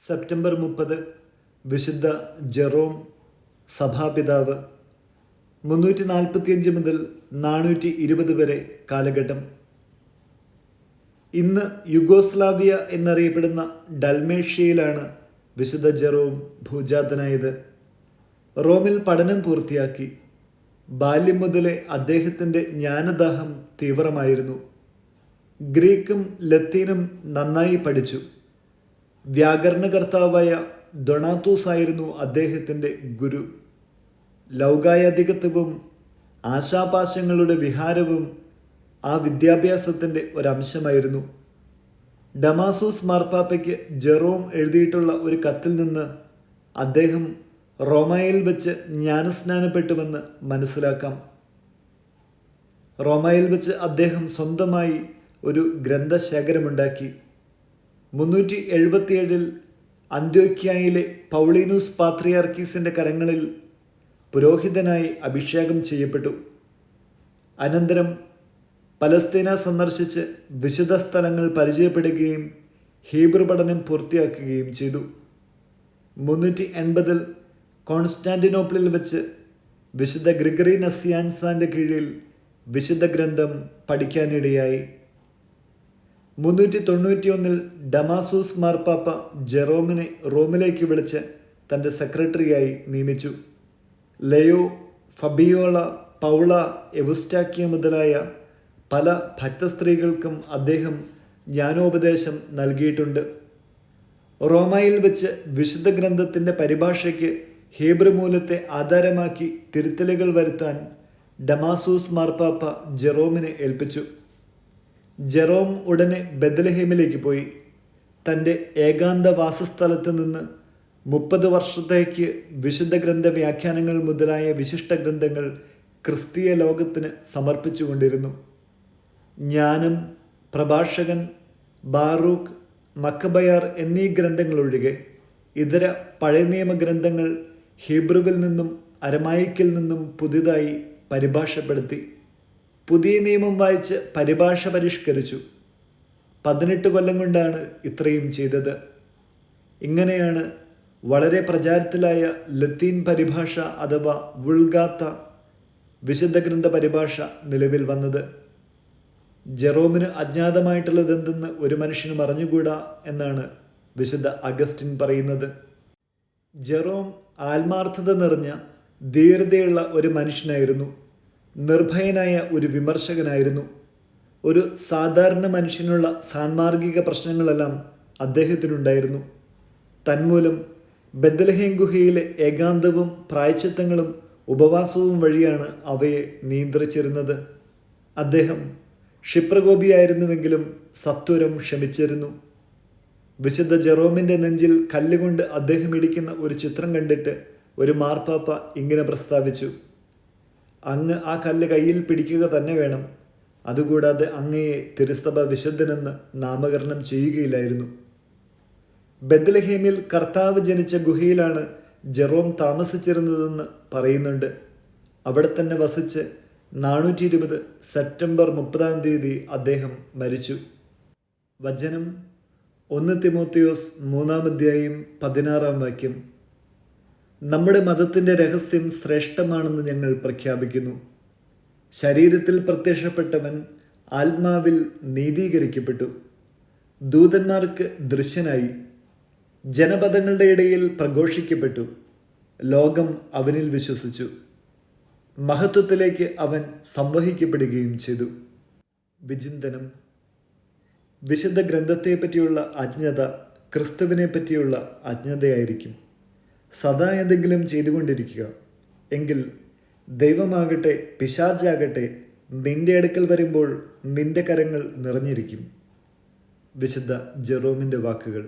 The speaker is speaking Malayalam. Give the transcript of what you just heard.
സെപ്റ്റംബർ 30 വിശുദ്ധ ജെറോം സഭാപിതാവ്. 345 മുതൽ 420 വരെ കാലഘട്ടം. ഇന്ന് യുഗോസ്ലാവിയ എന്നറിയപ്പെടുന്ന ഡൽമേഷ്യയിലാണ് വിശുദ്ധ ജെറോം ഭൂജാതനായത്. റോമിൽ പഠനം പൂർത്തിയാക്കി. ബാല്യം മുതലേ അദ്ദേഹത്തിൻ്റെ ജ്ഞാനദാഹം തീവ്രമായിരുന്നു. ഗ്രീക്കും ലത്തീനും നന്നായി പഠിച്ചു. വ്യാകരണകർത്താവായ ഡൊണാത്തൂസ് ആയിരുന്നു അദ്ദേഹത്തിൻ്റെ ഗുരു. ലൗകായധികത്വവും ആശാപാശങ്ങളുടെ വിഹാരവും ആ വിദ്യാഭ്യാസത്തിൻ്റെ ഒരംശമായിരുന്നു. ഡമാസൂസ് മാർപ്പാപ്പയ്ക്ക് ജെറോം എഴുതിയിട്ടുള്ള ഒരു കത്തിൽ നിന്ന് അദ്ദേഹം റോമായിൽ വെച്ച് ജ്ഞാനസ്നാനപ്പെട്ടുവെന്ന് മനസ്സിലാക്കാം. റോമായിൽ വെച്ച് അദ്ദേഹം സ്വന്തമായി ഒരു ഗ്രന്ഥശേഖരമുണ്ടാക്കി. 377 അന്ത്യോക്യായിലെ പൗളീനൂസ് പാത്രിയാർക്കീസിൻ്റെ കരങ്ങളിൽ പുരോഹിതനായി അഭിഷേകം ചെയ്യപ്പെട്ടു. അനന്തരം പലസ്തീന സന്ദർശിച്ച് വിശുദ്ധ സ്ഥലങ്ങൾ പരിചയപ്പെടുകയും ഹീബ്രു പഠനം പൂർത്തിയാക്കുകയും ചെയ്തു. 380 കോൺസ്റ്റാന്റിനോപ്പിളിൽ വെച്ച് വിശുദ്ധ ഗ്രിഗറി നസിയാൻസാൻ്റെ കീഴിൽ വിശുദ്ധ ഗ്രന്ഥം പഠിക്കാനിടയായി. 391 ഡമാസൂസ് മാർപ്പാപ്പ ജെറോമിനെ റോമിലേക്ക് വിളിച്ച് തൻ്റെ സെക്രട്ടറിയായി നിയമിച്ചു. ലയോ, ഫബിയോള, പൗള, എവുസ്റ്റാക്യ മുതലായ പല ഭക്തസ്ത്രീകൾക്കും അദ്ദേഹം ജ്ഞാനോപദേശം നൽകിയിട്ടുണ്ട്. റോമയിൽ വെച്ച് വിശുദ്ധ ഗ്രന്ഥത്തിൻ്റെ പരിഭാഷയ്ക്ക് ഹീബ്രു മൂലത്തെ ആധാരമാക്കി തിരുത്തലുകൾ വരുത്താൻ ഡമാസൂസ് മാർപ്പാപ്പ ജെറോമിനെ ഏൽപ്പിച്ചു. ജെറോം ഉടനെ ബെത്ലഹേമിലേക്ക് പോയി. തൻ്റെ ഏകാന്ത വാസസ്ഥലത്ത് നിന്ന് 30 വർഷത്തേക്ക് വിശുദ്ധ ഗ്രന്ഥ വ്യാഖ്യാനങ്ങൾ മുതലായ വിശിഷ്ട ഗ്രന്ഥങ്ങൾ ക്രിസ്തീയ ലോകത്തിന് സമർപ്പിച്ചുകൊണ്ടിരുന്നു. ജ്ഞാനം, പ്രഭാഷകൻ, ബാറൂക്ക്, മക്കബയാർ എന്നീ ഗ്രന്ഥങ്ങളൊഴികെ ഇതര പഴയ നിയമ ഗ്രന്ഥങ്ങൾ ഹീബ്രുവിൽ നിന്നും അരമായിക്കിൽ നിന്നും പുതിയതായി പരിഭാഷപ്പെടുത്തി. പുതിയ നിയമം വായിച്ച് പരിഭാഷ പരിഷ്കരിച്ചു. 18 കൊല്ലം കൊണ്ടാണ് ഇത്രയും ചെയ്തത്. ഇങ്ങനെയാണ് വളരെ പ്രചാരത്തിലായ ലത്തീൻ പരിഭാഷ അഥവാ വുൾഗാത്ത വിശുദ്ധ ഗ്രന്ഥ പരിഭാഷ നിലവിൽ വന്നത്. ജെറോമിന് അജ്ഞാതമായിട്ടുള്ളതെന്തെന്ന് ഒരു മനുഷ്യനും അറിഞ്ഞുകൂടാ എന്നാണ് വിശുദ്ധ അഗസ്റ്റിൻ പറയുന്നത്. ജെറോം ആത്മാർത്ഥത നിറഞ്ഞ ധീരതയുള്ള ഒരു മനുഷ്യനായിരുന്നു. നിർഭയനായ ഒരു വിമർശകനായിരുന്നു. ഒരു സാധാരണ മനുഷ്യനുള്ള സാൻമാർഗിക പ്രശ്നങ്ങളെല്ലാം അദ്ദേഹത്തിനുണ്ടായിരുന്നു. തന്മൂലം ബെത്ലഹേം ഗുഹയിലെ ഏകാന്തവും പ്രായശ്ചിത്തങ്ങളും ഉപവാസവും വഴിയാണ് അവയെ നിയന്ത്രിച്ചിരുന്നത്. അദ്ദേഹം ക്ഷിപ്രകോപിയായിരുന്നുവെങ്കിലും സത്വരം ക്ഷമിച്ചിരുന്നു. വിശുദ്ധ ജെറോമിൻ്റെ നെഞ്ചിൽ കല്ലുകൊണ്ട് അദ്ദേഹം ഇടിക്കുന്ന ഒരു ചിത്രം കണ്ടിട്ട് ഒരു മാർപ്പാപ്പ ഇങ്ങനെ പ്രസ്താവിച്ചു: അങ്ങ് ആ കല്ല് കയ്യിൽ പിടിക്കുക തന്നെ വേണം. അതുകൂടാതെ അങ്ങയെ തിരുസഭ വിശുദ്ധനെന്ന് നാമകരണം ചെയ്യുകയില്ലായിരുന്നു. ബെത്ലഹേമിൽ കർത്താവ് ജനിച്ച ഗുഹയിലാണ് ജെറോം താമസിച്ചിരുന്നതെന്ന് പറയുന്നുണ്ട്. അവിടെ തന്നെ വസിച്ച് 420 സെപ്റ്റംബർ 30 അദ്ദേഹം മരിച്ചു. വചനം 1 തിമോത്തിയോസ് 3:16 നമ്മുടെ മതത്തിൻ്റെ രഹസ്യം ശ്രേഷ്ഠമാണെന്ന് ഞങ്ങൾ പ്രഖ്യാപിക്കുന്നു. ശരീരത്തിൽ പ്രത്യക്ഷപ്പെട്ടവൻ ആത്മാവിൽ നീതീകരിക്കപ്പെട്ടു, ദൂതന്മാർക്ക് ദൃശ്യനായി, ജനപദങ്ങളുടെ ഇടയിൽ പ്രഘോഷിക്കപ്പെട്ടു. ലോകം അവനിൽ വിശ്വസിച്ചു. മഹത്വത്തിലേക്ക് അവൻ സംവഹിക്കപ്പെടുകയും ചെയ്തു. വിചിന്തനം. വിശുദ്ധ ഗ്രന്ഥത്തെപ്പറ്റിയുള്ള അജ്ഞത ക്രിസ്തുവിനെ പറ്റിയുള്ള അജ്ഞതയായിരിക്കും. സദാ എന്തെങ്കിലും ചെയ്തുകൊണ്ടിരിക്കുക. എങ്കിൽ ദൈവമാകട്ടെ പിശാചാകട്ടെ നിന്റെ അടുക്കൽ വരുമ്പോൾ നിന്റെ കരങ്ങൾ നിറഞ്ഞിരിക്കും. വിശുദ്ധ ജെറോമിൻ്റെ വാക്കുകൾ.